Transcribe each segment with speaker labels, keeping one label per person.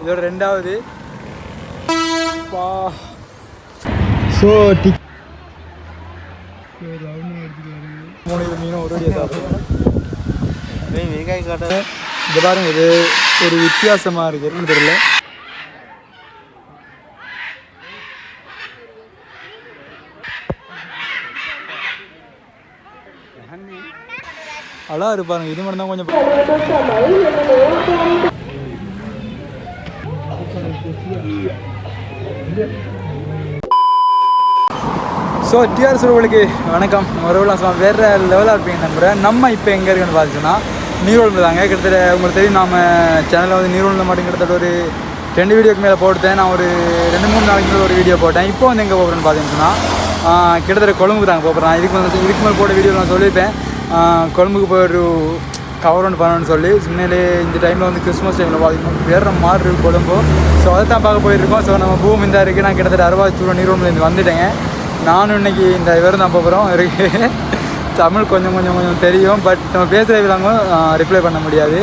Speaker 1: இதோட ரெண்டாவது ஸோ மீனும் ஒரு வழியாக சாப்பிடுவோம். இது பாருங்க, இது ஒரு வித்தியாசமாக இருக்குது, என்னன்னு தெரியல. அழகா இருப்பாருங்க. இது மட்டும் தான் கொஞ்சம் ஸோ டிஆர்எஸ் உங்களுக்கு வணக்கம். ஒரு வேறு லெவலாக இருப்பீங்க நம்புகிறேன். நம்ம இப்போ எங்கே இருக்குன்னு பார்த்துச்சுன்னா நீர்வளம் தாங்க. கிட்டத்தட்ட உங்களுக்கு தெரியும், நம்ம சேனலில் வந்து நீர்வளம் மட்டும் கிட்டத்தட்ட ஒரு 2 வீடியோக்கு மேலே போட்டேன். நான் ஒரு 2-3 நாளைக்கு ஒரு வீடியோ போட்டேன். இப்போ வந்து எங்கே போகிறேன்னு பார்த்தீங்கன்னா கிட்டத்தட்ட கொழும்புக்கு தாங்க போகிறேன். இதுக்கு மேலே போட்ட வீடியோ நான் சொல்லியிருப்பேன். கொழும்புக்கு போய் ஒரு கவர் ஒன்று பண்ணணும்னு சொல்லி. உண்மையிலே இந்த டைமில் வந்து கிறிஸ்மஸ் டைமில் பார்த்தீங்கன்னா வேறு மாதிரி இருக்குது கொழும்பு. ஸோ அதை தான் பார்க்க போயிருக்கோம். ஸோ நம்ம பூமி இந்த இருக்குது. நான் கிட்டத்தட்ட 60 நீர்வளம்லேருந்து வந்துட்டேங்க. நானும் இன்றைக்கி இந்த இவரும் தான் போகிறோம் இருக்குது. தமிழ் கொஞ்சம் தெரியும், பட் நம்ம பேசுகிற விலாங்க ரிப்ளை பண்ண முடியாது.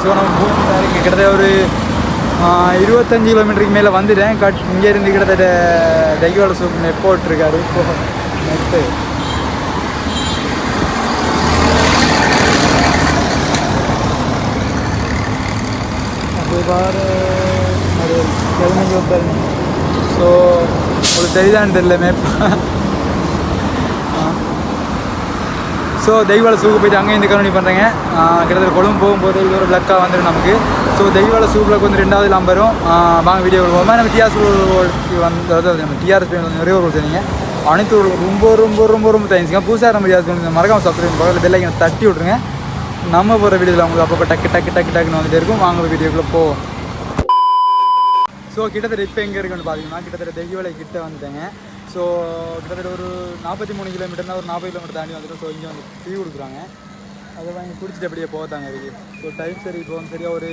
Speaker 1: ஸோ நம்ம பூமி இந்த இருக்குது. கிட்டத்தட்ட ஒரு 25 கிலோமீட்டருக்கு மேலே வந்துட்டேன். இங்கேருந்து கிட்டத்தட்ட தைவால சூப் நெட் போட்டிருக்காரு. இப்போது நெட்டு பாரு கிழமைக்கு வந்தாருங்க. ஸோ உங்களுக்கு தெரியுதான்னு தெரியல மேப். ஸோ தெய்வால சூக்கு போய்ட்டு அங்கேயும் இந்த கருணி பண்ணுறேங்க. கிட்டத்தட்ட கொழும்பு போகும்போது இது ஒரு பிளக்காக வந்துடும் நமக்கு. ஸோ தெய்வால சூப்பில் வந்து 2வது லாம் வரும். வாங்க வீடியோ போகும்போது நம்ம டிஆர்எஸ் நம்ம டிஆர்எஸ் வந்து நிறைய ஒரு சொன்னீங்க. அனைத்து ரொம்ப தேங்க்ஸுங்க. புதுசாக நம்ம டிஆர்எஸ் மறக்காம சப்ஸ்கிரைப் பக்கத்தில் பெல் ஐக்கனை தட்டி விட்ருங்க. நம்ம போகிற வீடியோவில் உங்களுக்கு அப்பப்போ டக்குன்னு வந்துட்டு இருக்கும். வாங்க வீடியோக்குள்ளே போவோம். ஸோ கிட்டத்தட்ட இப்போ எங்கே இருக்குன்னு பார்த்தீங்கன்னா கிட்டத்தட்ட தெய்வாலை கிட்டே வந்துட்டேங்க. ஸோ கிட்டத்தட்ட ஒரு 43 கிலோமீட்டர்னா ஒரு 40 கிலோமீட்டர் தாண்டி வந்துட்டு. ஸோ இங்கே வந்து டீ கொடுக்குறாங்க. அதை வாங்கி குடிச்சிட்டு அப்படியே போதாங்க இருக்குது. ஸோ டைம் சரி இப்போ வந்து சரியாக ஒரு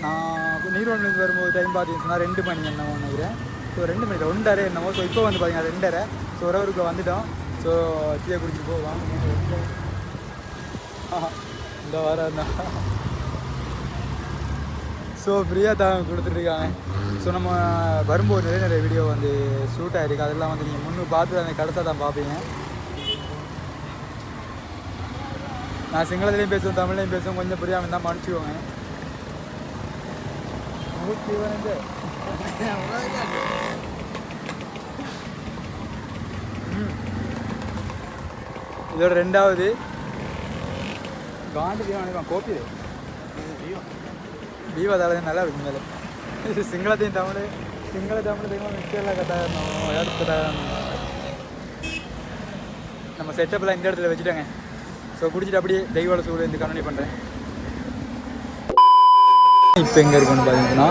Speaker 1: நான் நீர்வளம்லேருந்து வரும்போது டைம் பார்த்தீங்கன்னா 2 மணி என்னமோ நினைக்கிறேன். ஸோ 2 மணி 1:30 என்னமோ. ஸோ இப்போ வந்து பார்த்தீங்கன்னா 2:30. ஸோ ஒருவருக்கு வந்துட்டோம். ஸோ டீயை குடிச்சிட்டு போவாங்க. இந்த வாரம் ஸோ ஃப்ரீயாக தான் கொடுத்துட்ருக்காங்க. ஸோ நம்ம வரும்போது நிறைய வீடியோ வந்து ஷூட் ஆகிருக்கு. அதெல்லாம் வந்து நீங்கள் முன்னு பார்த்து அந்த கடைசியாக தான் பார்ப்பீங்க. நான் சிங்களத்துலேயும் பேசுவேன், தமிழ்லையும் பேசுவேன். கொஞ்சம் புரியாமல் தான் மன்னிச்சுக்கோங்க. இதோட ரெண்டாவது காந்தி தீவான கோப்பி தீவா தாளே நல்லா இருக்கு. மேலே சிங்களத்தையும் தமிழ் தெய்வம் மிக்சர்லாம் கட்டாயம் நம்ம செட்டப்லாம் இந்த இடத்துல வச்சுட்டாங்க. ஸோ குடிச்சிட்டு அப்படியே தெய்வால சூழல் இந்த கண்டினியூ பண்ணுறேன். இப்போ எங்கே இருக்குன்னு பார்த்தீங்கன்னா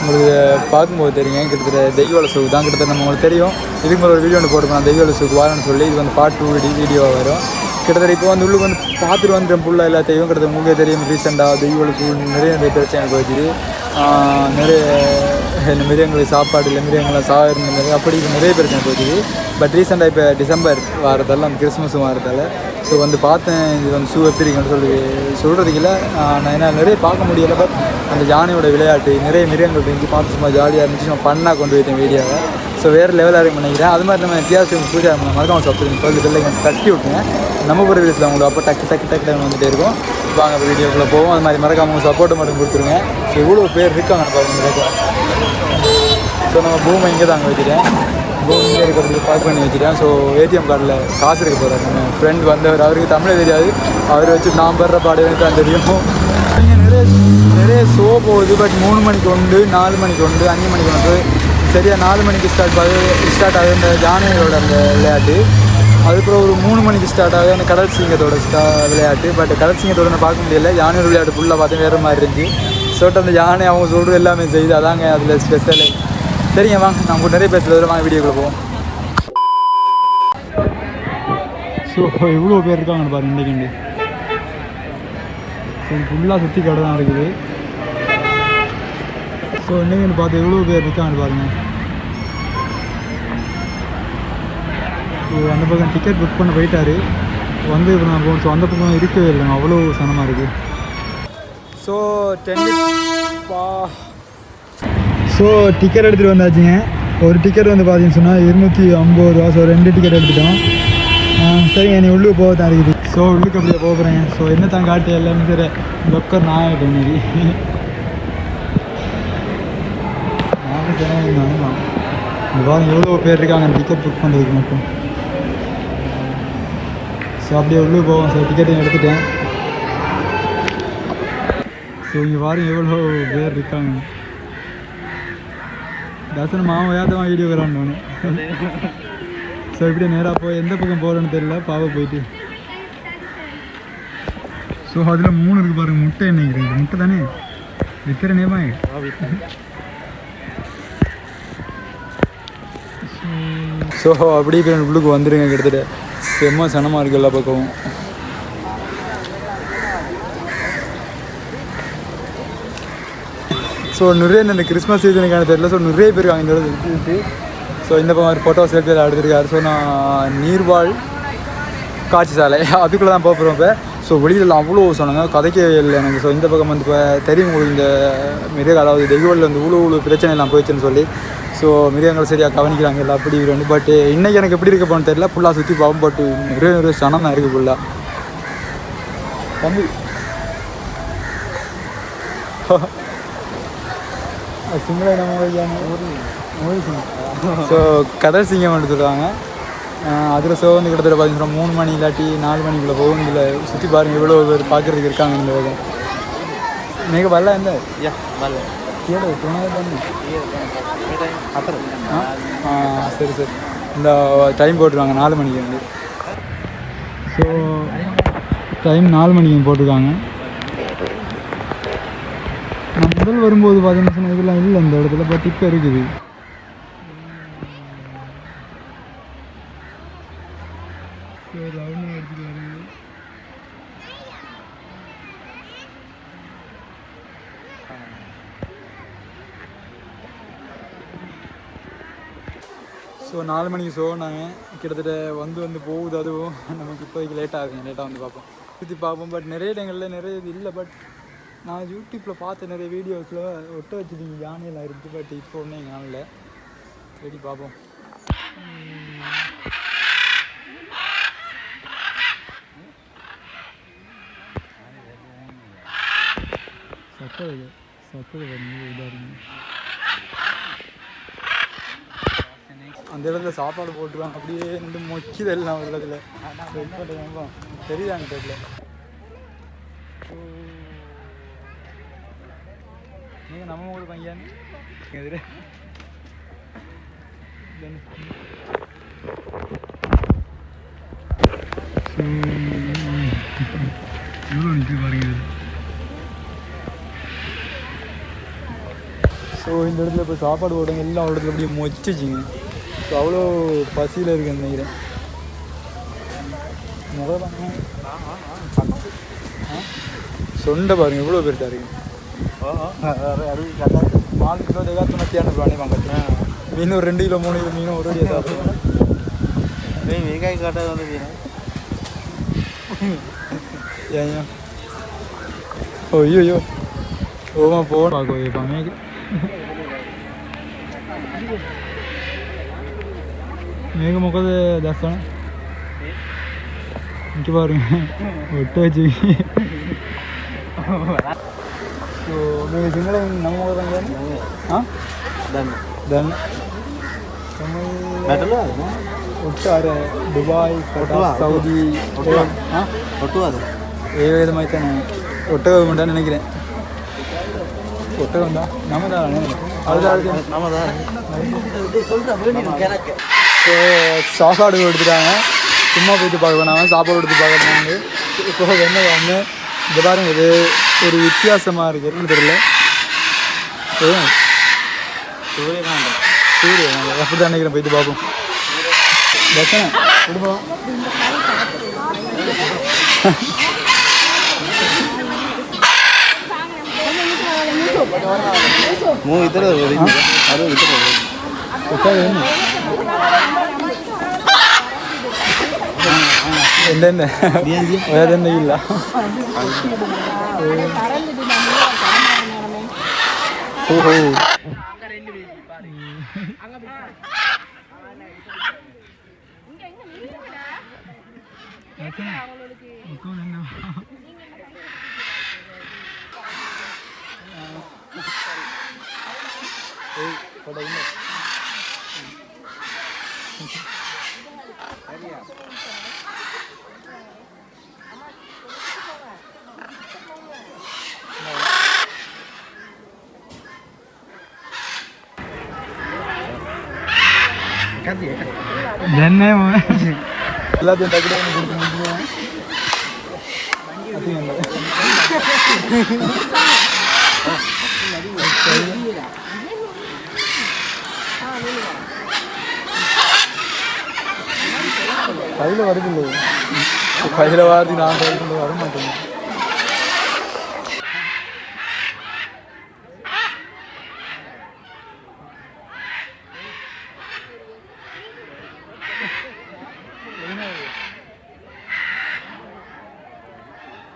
Speaker 1: உங்களுக்கு பார்க்கும்போது தெரியுங்க. கிட்டத்தட்ட தெய்வால சூக்கு தான். கிட்டத்தட்ட நம்மளுக்கு தெரியும். இதுக்கு ஒரு வீடியோ ஒன்று போட்டுருக்கோம் தெய்வால சூக்கு வாரன்னு சொல்லி. இது வந்து பார்ட் 2 வீடியோவாக வரும். கிட்டத்தட்ட இப்போ வந்து உள்ளுக்கு வந்து பார்த்துட்டு வந்துட்டேன் ஃபுல்லாக எல்லாத்தையும். கிட்டத்தட்ட உங்களுக்கு தெரியும், ரீசெண்டாக தெய்வால சூழ் நிறைய பிரச்சனை போயிடுச்சு. நிறைய மிருகங்களுக்கு சாப்பாடு இல்லை, மிருகங்களை சாகுறது அப்படி நிறைய பிரச்சனை போயிடுச்சு. பட் ரீசெண்டாக இப்போ டிசம்பர் வாரத்தால் அந்த கிறிஸ்மஸும் வாரத்தால் ஸோ வந்து பார்த்தேன். இது வந்து ஷூ எப்படி இருக்குன்னு சொல்லி சொல்கிறதுக்கு இல்லை. நான் என்ன நிறைய பார்க்க முடியலை. பட் அந்த யானையோட விளையாட்டு நிறைய மிருகங்கள் இருந்துச்சு. பார்த்து சும்மா ஜாலியாக இருந்துச்சு. நான் பண்ணால் கொண்டு போயிட்டேன் வீடியோவை. ஸோ வேறு லெவலாக இருக்கும் நினைக்கிறேன். அது மாதிரி நம்ம வித்தியாசம் பூஜை மறக்காம சாப்பிட்டு சொல்லி பிள்ளைங்க தட்டி விட்டுங்க. நம்ம ஒரு வீடியோஸில் உங்களுக்கு அப்போ டக்கு வந்துகிட்டே இருக்கும். வாங்க வீடியோக்குள்ளே போவோம். அது மாதிரி மறக்காம அவங்க சப்போர்ட்டை மட்டும் கொடுத்துருங்க. ஸோ இவ்வளோ பேர் இருக்காங்க பாருங்க. ஸோ நம்ம பூமை இங்கே தாங்க வச்சுட்டேன். பூமி இங்கே இருக்கிறதுக்கு பார்க் பண்ணி வச்சுட்டேன். ஸோ ஏடிஎம் கார்டில் காசு இருக்க போகிறார். நம்ம ஃப்ரெண்ட் வந்தவர், அவருக்கு தமிழே தெரியாது. அவர் வச்சு நான் படுற பாடு எனக்கு தான் தெரியும். இங்கே நிறைய ஷோ போகுது. பட் 3 மணிக்கு உண்டு, 4 மணிக்கு உண்டு, 5 மணிக்கு உண்டு. சரியாக 4 மணிக்கு ஸ்டார்ட் ஆகுது அந்த யானையோட அந்த விளையாட்டு. அதுக்கப்புறம் ஒரு 3 மணிக்கு ஸ்டார்ட் ஆகுது அந்த கடல் சிங்கத்தோட விளையாட்டு. பட் கடல் சிங்கத்தோட நான் பார்க்க முடியல. யானையோட விளையாட்டு ஃபுல்லாக பார்த்தேன் வேறு மாதிரி இருந்துச்சு. சொல்லிட்டு அந்த யானை அவங்க சொல்கிறது எல்லாமே செய்யுது. அதாங்க அதில் ஸ்பெஷலு. சரிங்க வாங்க, நம்ம நிறைய பேசுகிறது வாங்க வீடியோக்குள்ளே போவோம். ஸோ இவ்வளோ பேர் இருக்காங்கன்னு பாருங்க இன்றைக்கி. ஸோ ஃபுல்லாக சுற்றி கடை தான் இருக்குது. ஸோ இன்றைக்கி பார்த்து எவ்வளோ பேர் இருக்காங்கன்னு பாருங்கள். ஸோ அந்த பக்கம் டிக்கெட் புக் பண்ண போயிட்டார். வந்து இப்போ நான் போகணும். ஸோ அந்த பக்கம் இருக்கவே இல்லைங்க, அவ்வளோ சனமாக இருக்குது. ஸோ ஸோ டிக்கெட் எடுத்துகிட்டு வந்தாச்சுங்க. ஒரு டிக்கெட் வந்து பார்த்தீங்கன்னு சொன்னால் 250 ரூபா. ஸோ 2 டிக்கெட் எடுத்துட்டோம். சரிங்க, நீ உள்ளுக்கு போக தான் இருக்குது. ஸோ உள்ளுக்கு அப்படியே போகிறேன். ஸோ என்ன தான் காட்டு எல்லாமே சரி லொக்கர் நான் ஆகிட்டேன் இன்னைக்கு. இந்த வாரம் எவ்வளோ பேர் இருக்காங்க டிக்கெட் புக் பண்ணுறதுக்கு மட்டும். ஸோ அப்படியே உள்ளே போவோம். ஸோ டிக்கெட்டையும் எடுத்துட்டேன். ஸோ இங்கே வாரம் எவ்வளோ பேர் இருக்காங்க. தர்சன மாமா ஏதமா வீடியோ வரான்னு. ஸோ இப்படியே நேராக போய் எந்த பக்கம் போகிறோன்னு தெரியல. பாவ போயிட்டு. ஸோ அதில் 3 இருக்குது பாருங்கள். முட்டை என்னைக்கு முட்டை தானே விற்கிற நேமா. ஸோ அப்படியே உள்ளுக்கு வந்துடுங்க. கிட்டத்தட்ட செம்ம சனமாக இருக்குது எல்லா பக்கமும். ஸோ நிறைய இந்த கிறிஸ்மஸ் சீசனுக்கான தெரியல. ஸோ நிறைய பேர் இருக்காங்க இந்த இடத்துல விட்டு. ஸோ இந்த பக்கம் ஃபோட்டோஸ் எடுத்து எடுத்துருக்காரு. ஸோ நான் நீர்வாழ் காட்சி சாலை அதுக்குள்ளே தான் போகிறோம் இப்போ. ஸோ வெளியில் அவ்வளோ சொன்னாங்க, கதைக்கே இல்லை எனக்கு. ஸோ இந்த பக்கம் வந்து இப்போ தெரியும் உங்களுக்கு இந்த மிருக அதாவது தெய்வலில் வந்து இவ்வளோ பிரச்சனை எல்லாம் போயிடுச்சுன்னு சொல்லி. ஸோ மிருகங்கள் சரியாக கவனிக்கிறாங்க இல்லை அப்படி வந்து. பட் இன்றைக்கி எனக்கு எப்படி இருக்க போகணும்னு தெரியல. ஃபுல்லாக சுற்றி பார்ப்போம். பட் நிறைய சனம் தான் இருக்குது ஃபுல்லாக. தம்பி சிங்கள ஸோ கடல் சிங்கம் எடுத்துருவாங்க. அதில் ஷோ வந்து கிட்டத்தட்ட பார்த்தீங்கன்னா 3 மணி இல்லாட்டி 4 மணிக்குள்ளே போகும். இதில் சுற்றி பாருங்கள் எவ்வளோ பேர் பார்க்குறதுக்கு இருக்காங்க. இந்த விதம் மிக வரல இந்த கேடு பண்ணு. சரி சரி இந்த டைம் போட்டிருக்காங்க 4 மணிக்கு வந்து. ஸோ டைம் 4 மணிக்கு போட்டிருக்காங்க. நான் முதல் வரும்போது பார்த்தீங்கன்னா இதெல்லாம் இல்லை இந்த இடத்துல. பட் இப்போ இருக்குது. ஸோ 4 மணிக்கு ஷோ நாங்கள் கிட்டத்தட்ட வந்து போகுது. அதுவும் நமக்கு இப்போதைக்கு லேட்டாக இருக்குங்க. லேட்டாக வந்து பார்ப்போம், சுற்றி பார்ப்போம். பட் நிறைய இடங்களில் நிறைய இது இல்லை. பட் நான் யூடியூப்பில் பார்த்த நிறைய வீடியோஸில் ஒட்ட வச்சுருக்கீங்க யானையெல்லாம் இருக்குது. பட் இப்போ ஒன்றும் எங்கள் ஆனில் ரெடி பார்ப்போம். சத்தது இதாக இருக்குங்க. அந்த இடத்துல சாப்பாடு போட்டுருவாங்க. அப்படியே நின்று மொக்கிதெல்லாம் ஒரு இடத்துல தெரியுதாங்க தெரியல. நீங்கள் நம்ம ஊர் பையன் எதிரே எவ்வளோ நிற்க பாருங்க. ஸோ இந்த இடத்துல இப்போ சாப்பாடு போடுங்க எல்லாம் ஒரு இடத்துல அப்படியே மொச்சிச்சிங்க. ஸோ அவ்வளோ பசியில் இருக்குன்னு நினைக்கிறேன். சொண்டை பாருங்க எவ்வளோ பெருசாக இருக்கு. 4 கிலோ தேகாத்து மத்தியான பிராணி வாங்க. மீன் ஒரு 2 கிலோ 3 கிலோ மீனும் ஒரு வழியாக சாப்பிடுவோம். வெங்காயம் காட்டாத வந்து மீன் ஏன் ஐயோ ஓமா போன பார்க்க வைப்பாங்க. மேக முகது தாஸ்தான இங்கே பாருங்க ஒட்ட வச்சு. ஸோ நீங்கள் சிங்கள நம்ம ஊர் தான் தன் ஒட்டாரு துபாய் சவுதி ஏவிதமாய்த்தானே ஒட்டகம் உண்டான்னு நினைக்கிறேன். ஒட்டகம் தான் நம்ம தான் அதுதான் நம்ம தான். ஸோ சாப்பாடு எடுத்துட்டாங்க. சும்மா போயிட்டு பார்க்க வேணாம், சாப்பாடு எடுத்து பார்க்குறாங்க. இப்போ என்ன வந்து இந்த பாருங்க இது ஒரு வித்தியாசமாக இருக்குது. என்னன்னு தெரியல. சூரியன் அப்படி தான் நினைக்கிறேன். போயிட்டு பார்ப்போம். தர்சன கொடுப்போம். ಎಂದೆಂದೆ ಒಯ್ಯದೆಂದೆ ಇಲ್ಲ. ಓಹೋ என்ன எல்லாத்தையும் டக்கு கொடுக்க முடியும். கையில் வருது கையில் வாரி நான் கொண்டு வர மாட்டேங்க.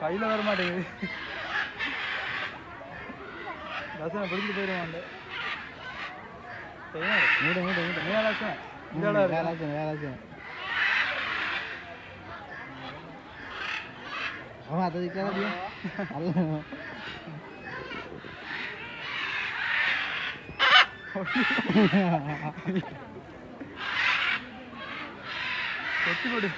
Speaker 1: கையில் வர மாட்டேங்குது. லட்சணம் பிடிச்சிட்டு போயிடுவான். மூட மூட மூட வேலை வேலை அவன் அதை கேட்க கொட்டி கொடு.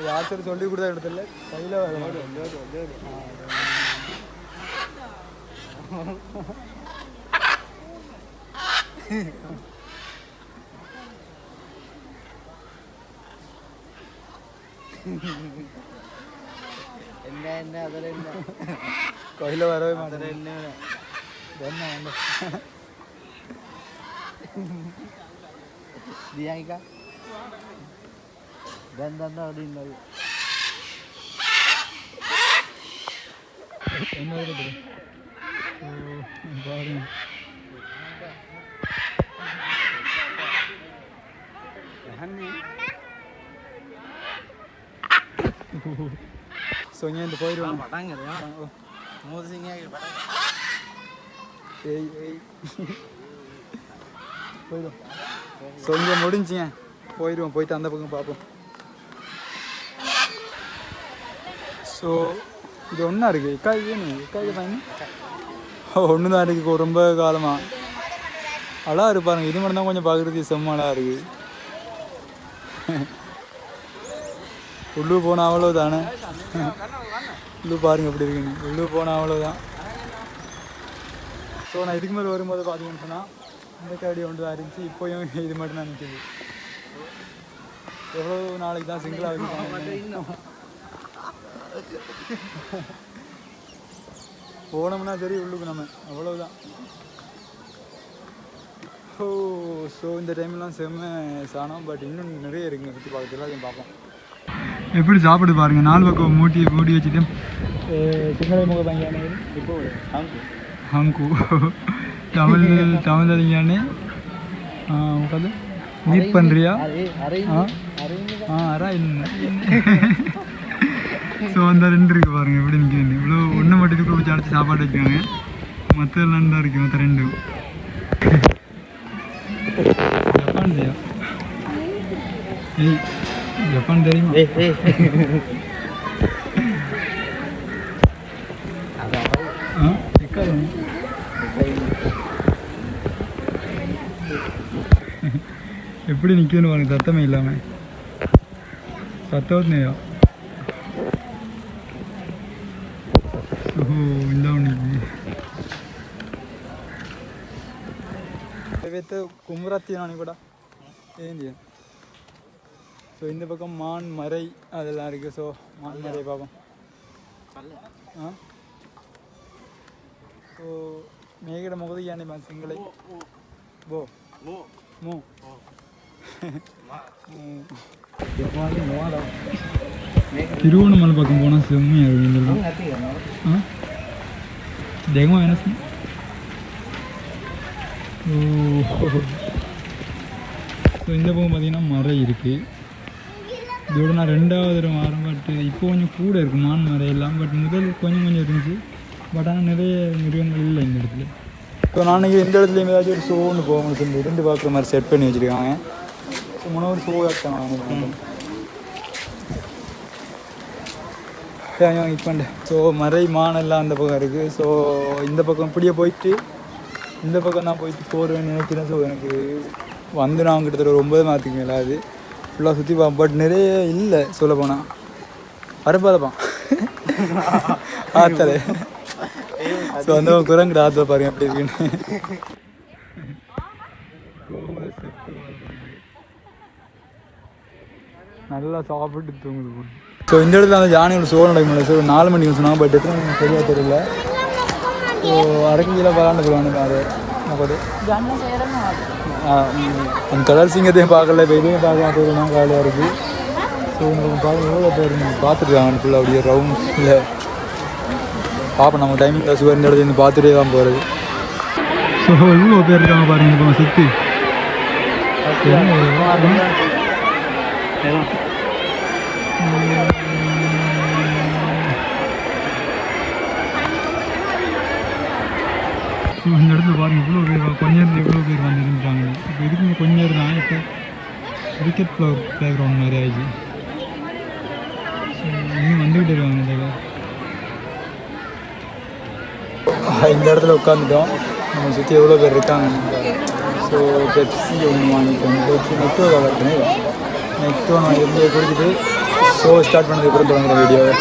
Speaker 1: யார் சரி சொல்லி கொடுத்த இடத்துல கையில் என்ன என்ன அதில் என்ன கையில் வரவே மாட்டேன். என்ன என்ன வந்து தியாகிக்கா தந்தா அப்படின்னாரு. என்ன பாருங்க சொங்கேந்து போயிடுவாங்க. போயிடும் சொங்க முடிஞ்சுங்க போயிடுவோம். போயிட்டு அந்த பக்கம் பார்ப்போம். ஸோ இது ஒன்றா இருக்குது. எக்காய் வேணும் எக்காய் பையன் ஒன்று தான் இருக்குது ரொம்ப காலமாக. அழகாக இருப்பாருங்க. இது மட்டும் தான் கொஞ்சம் பார்க்குறதுக்கு செம்ம அழகாக இருக்குது. உள்ளு போனால் அவ்வளோ தானே. உள்ளு பாருங்கள் எப்படி இருக்குன்னு. உள்ளு போனால் அவ்வளோதான். ஸோ நான் இதுக்கு மேலே வரும்போது பார்த்தீங்கன்னு சொன்னால் இந்த கரடி ஒன்று தான் இருந்துச்சு. இப்போயும் இது மட்டும் தான் நிற்கிது. எவ்வளோ நாளைக்கு தான் சிங்கிளாக வச்சுருக்காங்க. போனோம்னா சரி உள்ளுக்கு நம்ம அவ்வளோதான். ஓ ஸோ இந்த டைம்லாம் செம்ம சாணம். பட் இன்னும் நிறைய இருக்குங்க சுற்றி பார்க்கறதுல. அதையும் பார்ப்போம். எப்படி சாப்பிடு பாருங்கள். 4 பக்கம் மூடி வச்சுட்டு சிங்கள முக பையன் இப்போ ஹங்கு தமிழ் அறிஞானே உட்காந்து மீட் பண்ணுறியா? அரா என்ன. ஸோ அந்த 2 இருக்குது பாருங்கள் எப்படி நிற்கிறேன். இவ்வளோ ஒன்று மட்டும் இதுக்குள்ள வச்சு அடைச்சி சாப்பாடு வைக்கிறாங்க. மற்ற எல்லாம் தான் இருக்குது. மற்ற 2 ஜப்பான் இல்லையா? ஏய் ஜப்பான் தெரியுமா? எப்படி நிற்கணும் பாருங்க. சத்தமே இல்லாமல் சத்தவத்னையா. இந்த ஒன்று குமரத்தியானி கூட ஏந்தியா. ஸோ இந்த பக்கம் மான் மறை அதெல்லாம் இருக்குது. ஸோ மான் மறை பார்ப்போம். ஸோ மேகட முகது யானை சிங்களை போ மூ இப்போ வந்து திருவண்ணாமலை பக்கம் போனால் செம்மையாக இருக்கும். தேகமாக என்ன ஸோ இந்த பக்கம் பார்த்தீங்கன்னா மரம் இருக்குது. இதோட நான் 2வது தடவை வரேன். பட் இப்போ கொஞ்சம் கூட இருக்குது மான் மரம் எல்லாம். பட் முதல் கொஞ்சம் இருந்துச்சு. பட் ஆனால் நிறைய மிருகங்கள் இல்லை இந்த இடத்துல. ஸோ நான் இந்த இடத்துல ஏதாச்சும் ஒரு ஷோன்னு போகணும் சொல்லி 2 பார்க்குற மாதிரி செட் பண்ணி வச்சுருக்காங்க. ஸோ ஒரு ஷோ ஆக்டாங்க இப்போ. ஸோ மறை மானெல்லாம் அந்த பக்கம் இருக்குது. ஸோ இந்த பக்கம் இப்படியே போயிட்டு இந்த பக்கம் நான் போயிட்டு போகிறேன்னு நினைக்கிறேன். ஸோ எனக்கு வந்து நான் கிட்டத்தட்ட ஒரு 9 மாதத்துக்கு மேலே அது ஃபுல்லாக சுற்றி பார்ப்பேன். பட் நிறைய இல்லை சொல்ல போனால் வரப்பாதப்பான் ஆத்தலை. ஸோ அந்த குரங்கிட்ட ஆத்தலை பாருங்க எப்படி இருக்குன்னு. நல்லா சாப்பிட்டு தூங்குது. ஸோ இந்த இடத்துல அந்த ஜானியோட ஷோ நடக்கும்ல. ஸோ 4 மணிக்கு சொன்னாங்க. பட் எத்தனை சரியாக தெரியல. ஸோ அரங்கியில் பலாண்டு போடுவாங்க. அது அந்த கடல் சிங்கத்தையும் பார்க்கல. இப்போ இதையும் பார்க்கலாம். தெரியலாம் காலையாக இருக்குது. ஸோ உங்களுக்கு பார்க்க எவ்வளோ பேர் பார்த்துருக்காங்க ஃபுல்லாக அப்படியே ரவுண்ட்ஸில் பார்ப்போம். நம்ம டைமிங் கிளாஸ் இந்த இடத்துல பார்த்துட்டே தான் போகிறது. ஸோ இவ்வளோ பேர் இருக்காங்க பாருங்க. இப்போ சுற்றி இந்த இடத்துல பாருங்கள் இவ்வளோ பேர் கொஞ்ச நேரத்தில் இவ்வளோ பேர் வந்து இருந்துட்டாங்க. இப்போ இதுக்கு கொஞ்ச நேரம் தான். இப்போ கிரிக்கெட் ப்ளே கிரவுண்ட் மாதிரி ஆயிடுச்சு. இன்னும் வந்துக்கிட்டு இருக்காங்க. இந்த இடத்துல உட்காந்துட்டோம். நம்ம சுற்றி எவ்வளோ பேர் இருக்காங்க. ஸோ பெப்சி ஒன்று வாங்கிட்டோம். பெப்சி நெக்டோ வளர்க்கணும். நெக்டோ நான் எப்படியே குடிச்சிட்டு ஷோ ஸ்டார்ட் பண்ணதுக்கப்புறம் தொடங்குற வீடியோவை.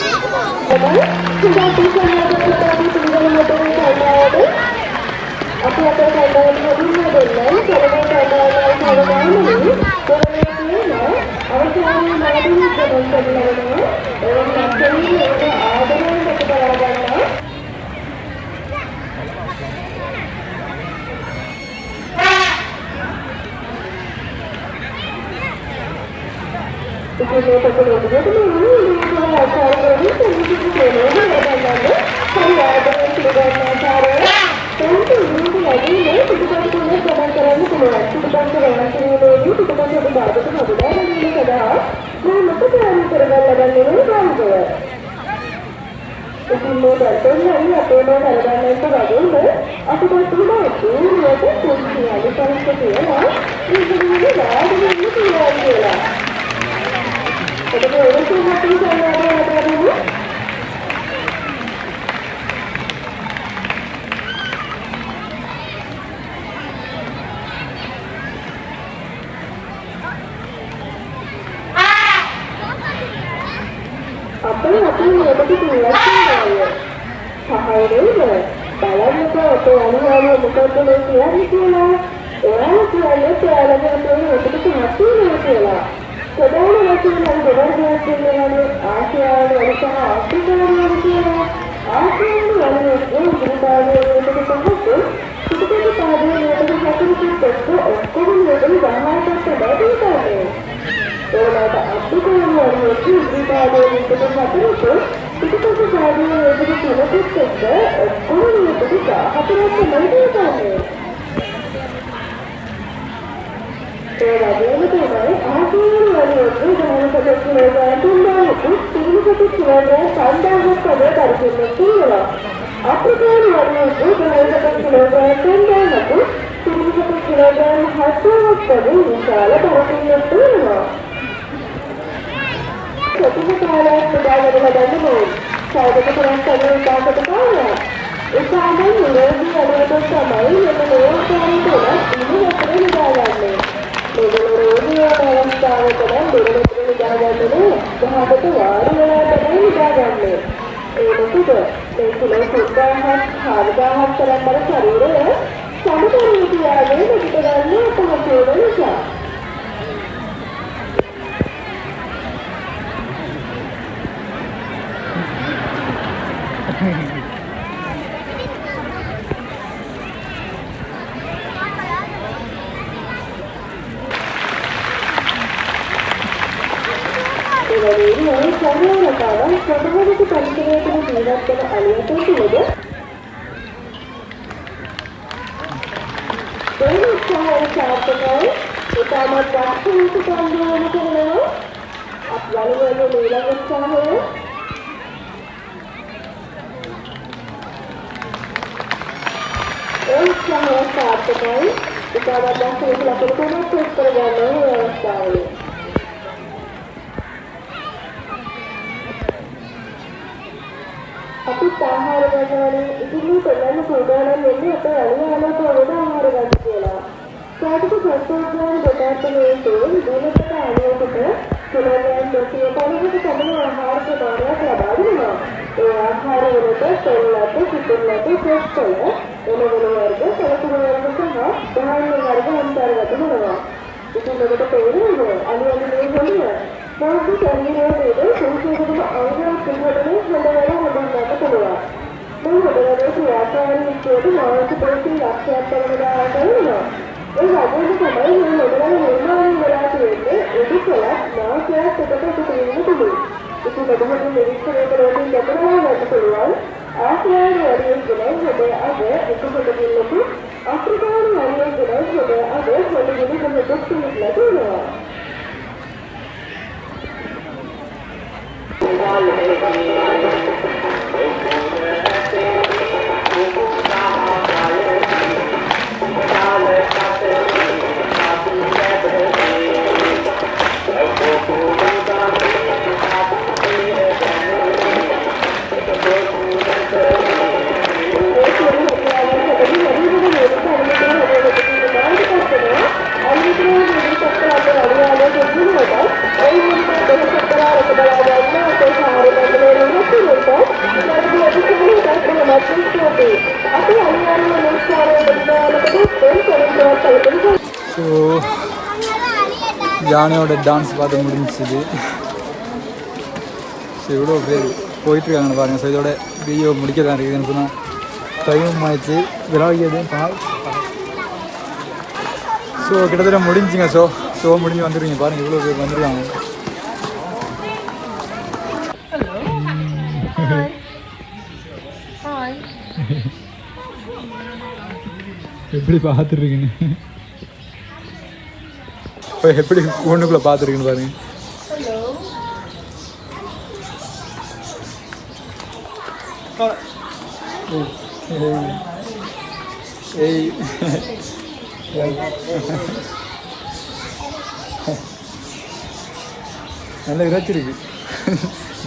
Speaker 2: අලියාලතාව සමහරවිට පරිසරයක ජීවත් වන අලියන්ට තුළද දෙවන උත්සාහය සාර්ථකයි. ඉතාමත් දක්ෂ කණ්ඩායම කරනවා. අපි යනුවෙන්නේ ඊළඟ උත්සාහය. ඒ උත්සාහය සාර්ථකයි. ඉතාමත් දක්ෂ ලකුණු තුනක් සෙට් කරගන්නවා මේ අවස්ථාවේ. අපි ආහාර ගන්නවා ඉතින් කොල්ලන් සූදානම් වෙන්නේ අපේ අලියාලට වඩා ආහාර ගන්න කියලා. සාධක සත්‍යඥාන දෙපාර්තමේන්තුවේ විදුලකට ආලෝකයට සුලභයෙන් දොස්තිය පරිවර්තන කරන ආහාර ප්‍රමාණයක් ලබා දෙනවා. ඒ ආහාර වලට තෙල්ලට, සිතුල්ලට, ෆ්‍රෙෂ්කල, එළවලු වර්ග, සලකුණු වර්ග සහ ධාන්‍ය වර්ග අන්තර්ගත වෙනවා. ඉතින් ඔබට තේරෙන්නේ අලියාලේ මේ හොලිය බෞද්ධ ශරීරයේ සංකේතක අවධානය පිළිබඳව හොඳවල හඳුන්වන්නට පුළුවන්. මේ හොඳවලේ ක්‍රියාකාරී විදියට මානසික පරිසර ලක්ෂයක් පෙරදා ගන්නවා. ඒ වගේම තමයි මේ හොඳවල නිර්මාණය වෙලා තියෙන්නේ ඉදිකලක් නාසයක් එකට එකතු වෙන්න පුළුවන්. ඉතින් ඔබට නිරීක්ෂණය කරමින් දැකලා ගන්න පුළුවන් ආසියානු වලින් ගොඩක් හොඳ අද එකකට දෙන්නු අප්‍රිකානු වලින් ගොඩක් හොඳ අද හොඳගෙන කොහොමද තියෙන්නේ.
Speaker 1: ஸோ யானையோட டான்ஸ் பார்த்து முடிஞ்சிது. ஸோ இவ்வளோ பேர் போயிட்டுருக்காங்கன்னு பாருங்கள். ஸோ இதோட வீடியோ முடிக்க தான் இருக்குதுன்னு சொன்னால் டைம் ஆயிடுச்சு. விராகியது பாய். ஸோ கிட்டத்தட்ட முடிஞ்சுங்க. ஸோ முடிஞ்சு வந்துடுவீங்க பாருங்கள். இவ்வளோ பேர் வந்துருக்காங்க. எப்படி பார்த்துருக்கீங்க, இப்போ எப்படி ஒன்றுக்குள்ளே பார்த்துருக்குன்னு பாருங்க. ஏய் நல்ல விராச்சிருக்கு.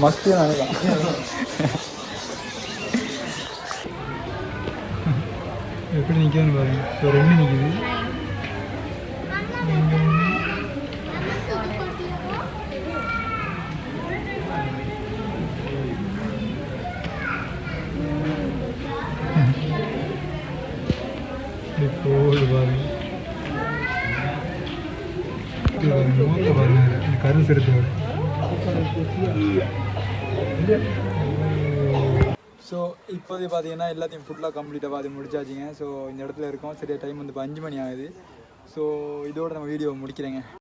Speaker 1: மஸ்து நினைக்கலாம். எப்படி நிற்கான்னு பாருங்க. இப்போ ரெண்டு நிற்குது. போடு பாருங்க. மூத்த பாருங்க. கரு சிறுத்தை. ஸோ இப்போது பார்த்தீங்கன்னா எல்லாத்தையும் ஃபுல்லாக கம்ப்ளீட்டாக பார்த்து முடிச்சாச்சுங்க. ஸோ இந்த இடத்துல இருக்கோம். சரியா டைம் வந்து இப்போ 5 மணி ஆகுது. ஸோ இதோட நம்ம வீடியோ முடிக்கிறேங்க.